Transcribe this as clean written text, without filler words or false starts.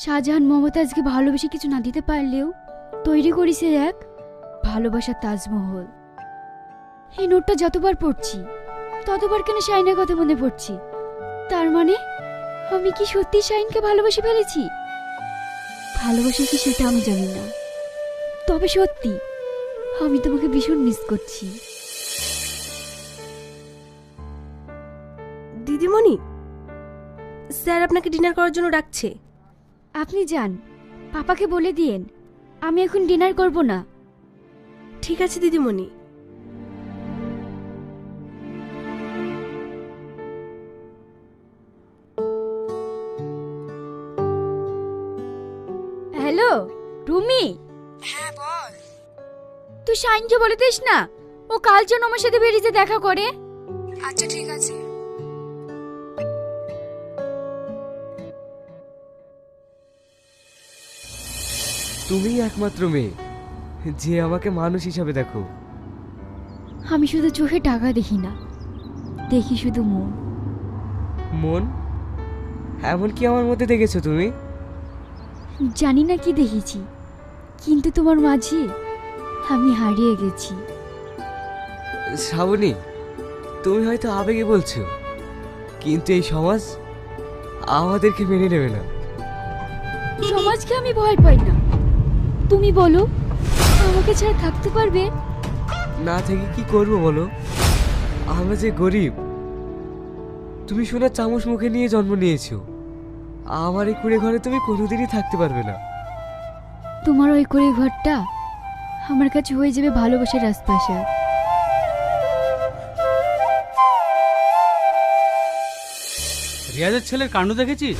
শাহজাহান মমতাজকে ভালোবেসে কিছু না দিতে পারলেও তৈরি করেছে এক ভালোবাসার তাজমহল। এই নোটটা যতবার পড়ছি ততবার কেন শাইনের কথা মনে পড়ছে। তার মানে আমি কি সত্যি শাইনকে ভালোবেসে ফেলেছি? ভালোবাসি কি সেটা আমি জানি না, তবে সত্যি আমি তোমাকে ভীষণ মিস করছি। দিদিমণি, স্যার আপনাকে ডিনার করার জন্য ডাকছে। আপনি যান, পাপাকে বলে দিয়েন আমি এখন ডিনার করব না। ঠিক আছে দিদিমণি। হ্যালো রুমি। হ্যাঁ বল। তুই শাইনকে বলে দিস না ও কাল যেন আমার সাথে বেরিয়ে দেখা করে। আচ্ছা ঠিক আছে। তুমিই একমাত্র মেয়ে যে আমাকে মানুষ হিসাবে দেখো। আমি শুধু চোখে টাকা দেখি না, দেখি শুধু মন। মন? এমন কি আমার মধ্যে দেখেছো তুমি? জানি না কি দেখেছি, কিন্তু তোমার মাঝে আমি হারিয়ে গেছি। শ্রাবণী, তুমি হয়তো আবেগে বলছো, কিন্তু এই সমাজ আমাদেরকে মেনে নেবে না। সমাজকে আমি ভয় পাই না। তুমি বলো আমাকে ছাড়া থাকতে পারবে? না থেকে কি করবো বলো? আমরা যে গরিব। তুমি সোনার চামচ মুখে নিয়ে জন্ম নিয়েছো, আমার এই কুড়ে ঘরে তুমি কোনোদিনই থাকতে পারবে না। তোমার ওই করে ঘরটা আমার কাছে হয়ে যাবে ভালোবাসার রাজপ্রাসাদ। রিয়াজের ছেলের কাণ্ড দেখেছিস?